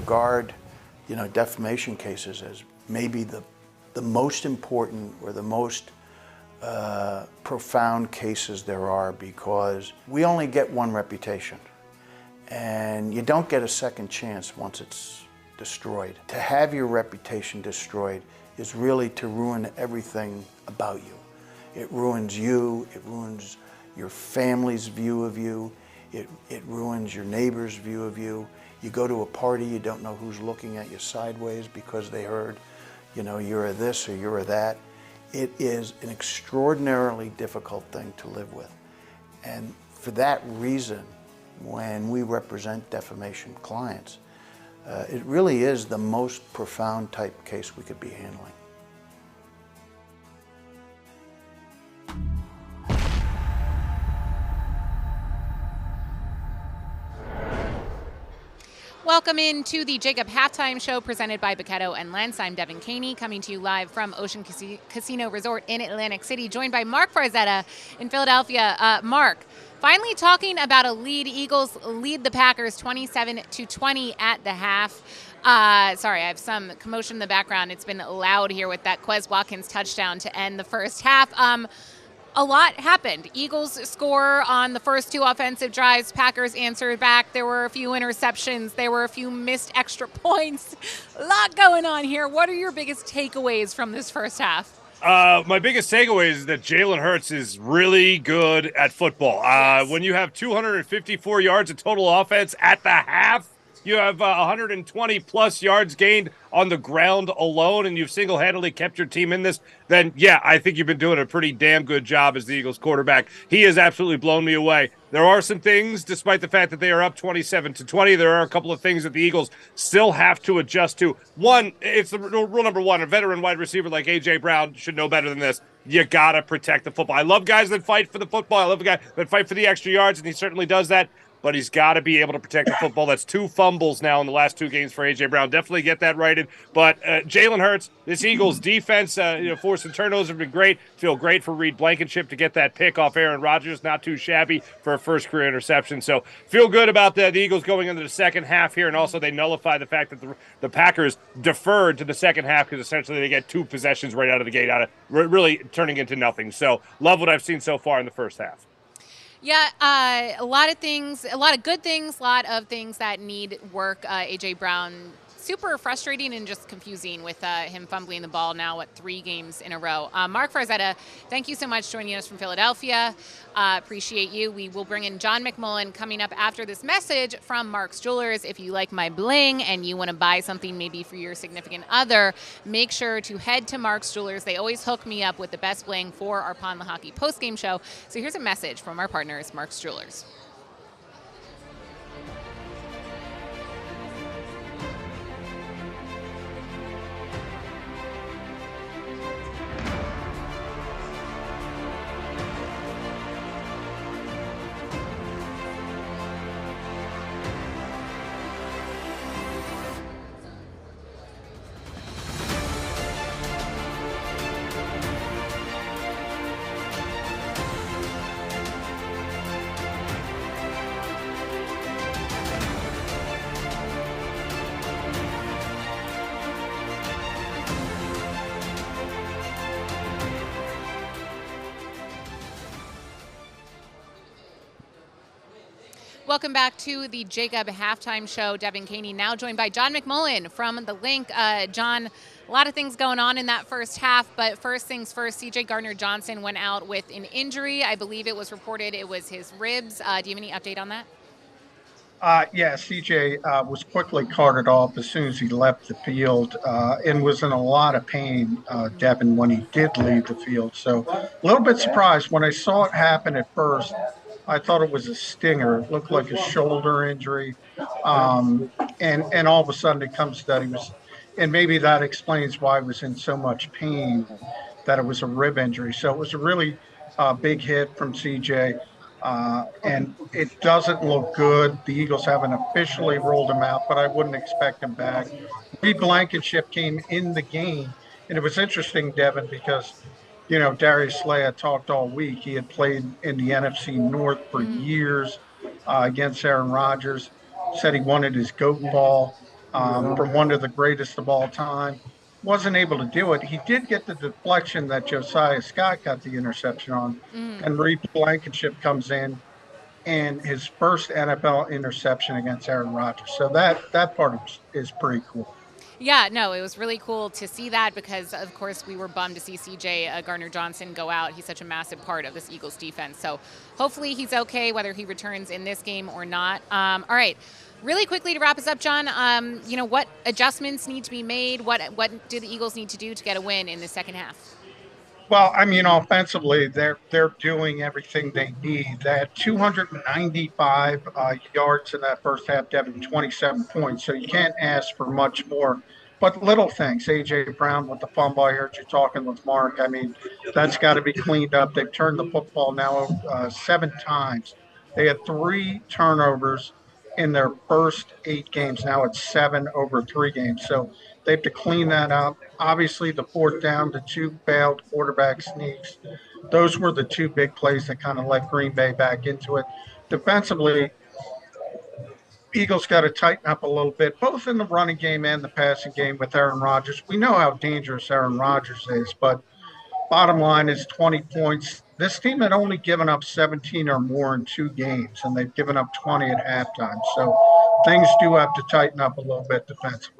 regard, defamation cases as maybe the most important or the most profound cases there are, because we only get one reputation, and you don't get a second chance once it's destroyed. To have your reputation destroyed is really to ruin everything about you. It ruins you, it ruins your family's view of you, it ruins your neighbor's view of you. You go to a party, you don't know who's looking at you sideways because they heard, you're a this or you're a that. It is an extraordinarily difficult thing to live with. And for that reason, when we represent defamation clients, it really is the most profound type case we could be handling. Welcome into the JAKIB Halftime Show presented by Bachetto and Lens. I'm Devan Kaney, coming to you live from Ocean Casino Resort in Atlantic City, joined by Marc Farzetta in Philadelphia. Marc, finally talking about a lead. Eagles lead the Packers 27-20 at the half. Sorry, I have some commotion in the background. It's been loud here with that Quez Watkins touchdown to end the first half. A lot happened. Eagles score on the first two offensive drives. Packers answered back. There were a few interceptions. There were a few missed extra points. A lot going on here. What are your biggest takeaways from this first half? My biggest takeaway is that Jalen Hurts is really good at football. Yes. When you have 254 yards of total offense at the half, you have 120-plus yards gained on the ground alone, and you've single-handedly kept your team in this, then, yeah, I think you've been doing a pretty damn good job as the Eagles quarterback. He has absolutely blown me away. There are some things, despite the fact that they are up 27-20, there are a couple of things that the Eagles still have to adjust to. One, it's the rule number one, a veteran wide receiver like A.J. Brown should know better than this. You got to protect the football. I love guys that fight for the football. I love a guy that fight for the extra yards, and he certainly does that. But he's got to be able to protect the football. That's 2 fumbles now in the last 2 games for A.J. Brown. Definitely get that righted. But Jalen Hurts, this Eagles defense, forcing turnovers have been great. Feel great for Reed Blankenship to get that pick off Aaron Rodgers. Not too shabby for a first career interception. So feel good about the Eagles going into the second half here. And also they nullify the fact that the Packers deferred to the second half because essentially they get 2 possessions right out of the gate, really turning into nothing. So love what I've seen so far in the first half. Yeah, a lot of things, a lot of good things, a lot of things that need work. A.J. Brown, super frustrating and just confusing with him fumbling the ball now, 3 games in a row. Marc Farzetta, thank you so much joining us from Philadelphia. Appreciate you. We will bring in John McMullen coming up after this message from Marc's Jewelers. If you like my bling and you want to buy something maybe for your significant other, make sure to head to Marc's Jewelers. They always hook me up with the best bling for our Pond Hockey postgame show. So here's a message from our partners, Marc's Jewelers. Welcome back to the JAKIB Halftime Show. Devan Kaney now joined by John McMullen from The Link. John, a lot of things going on in that first half, but first things first, C.J. Gardner-Johnson went out with an injury. I believe it was reported it was his ribs. Do you have any update on that? Yeah, CJ was quickly carted off as soon as he left the field and was in a lot of pain, Devin, when he did leave the field. So a little bit surprised when I saw it happen at first. I thought it was a stinger. It looked like a shoulder injury. And all of a sudden it comes that he was, and maybe that explains why he was in so much pain, that it was a rib injury. So it was a really big hit from CJ. And it doesn't look good. The Eagles haven't officially rolled him out, but I wouldn't expect him back. Reed Blankenship came in the game, and it was interesting, Devin, because, you know, Darius Slay had talked all week. He had played in the NFC North for years against Aaron Rodgers, said he wanted his goat ball. from one of the greatest of all time. Wasn't able to do it. He did get the deflection that Josiah Scott got the interception on, and Reed Blankenship comes in and his first NFL interception against Aaron Rodgers. So that part is pretty cool. Yeah, no, it was really cool to see that because, of course, we were bummed to see CJ Gardner-Johnson go out. He's such a massive part of this Eagles defense. So hopefully he's okay, whether he returns in this game or not. All right. Really quickly to wrap us up, John, what adjustments need to be made? What do the Eagles need to do to get a win in the second half? Well, I mean, offensively, they're doing everything they need. They had 295 yards in that first half, Devin, 27 points. So you can't ask for much more. But little things, A.J. Brown with the fumble. I heard you talking with Marc. I mean, that's got to be cleaned up. They've turned the football now 7 times. They had 3 turnovers in their first 8 games. Now it's 7 over 3 games. So they have to clean that up. Obviously, the fourth down, the 2 failed quarterback sneaks. Those were the 2 big plays that kind of let Green Bay back into it. Defensively, Eagles got to tighten up a little bit, both in the running game and the passing game with Aaron Rodgers. We know how dangerous Aaron Rodgers is, but bottom line is 20 points. This team had only given up 17 or more in 2 games, and they've given up 20 at halftime. So things do have to tighten up a little bit defensively.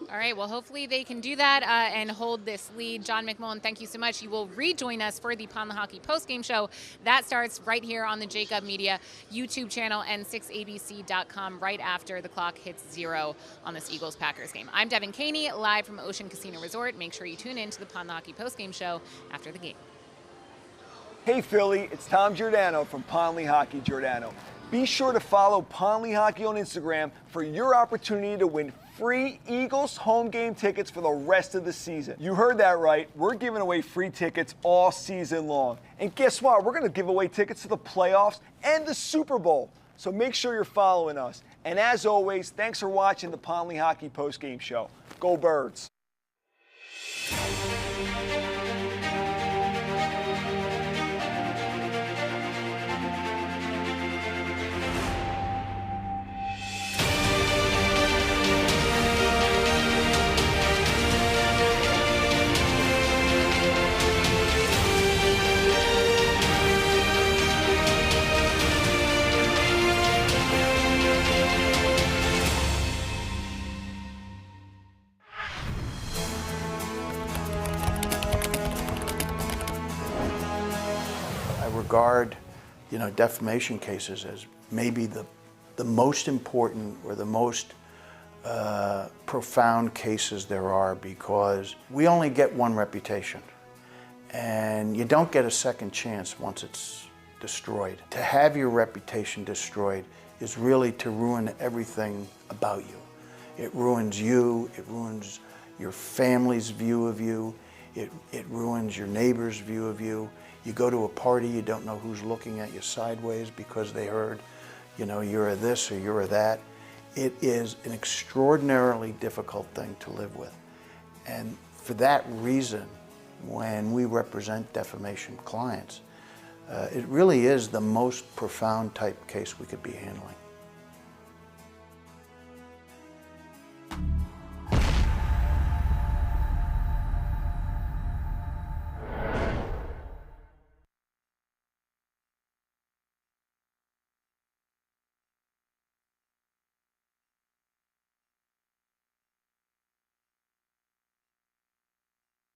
All right, well, hopefully they can do that and hold this lead. John McMullen, thank you so much. You will rejoin us for the Pond the Hockey postgame show. That starts right here on the JAKIB Media YouTube channel and 6abc.com right after the clock hits 0 on this Eagles-Packers game. I'm Devan Kaney, live from Ocean Casino Resort. Make sure you tune in to the Pond the Hockey postgame show after the game. Hey Philly, it's Tom Giordano from Pond Hockey Giordano. Be sure to follow Pond Hockey on Instagram for your opportunity to win free Eagles home game tickets for the rest of the season. You heard that right. We're giving away free tickets all season long. And guess what? We're going to give away tickets to the playoffs and the Super Bowl. So make sure you're following us. And as always, thanks for watching the Pond Hockey postgame show. Go Birds. Regard, defamation cases as maybe the most important or the most profound cases there are, because we only get one reputation and you don't get a second chance once it's destroyed. To have your reputation destroyed is really to ruin everything about you. It ruins you, it ruins your family's view of you, it ruins your neighbor's view of you. You go to a party, you don't know who's looking at you sideways because they heard, you're a this or you're a that. It is an extraordinarily difficult thing to live with. And for that reason, when we represent defamation clients, it really is the most profound type case we could be handling.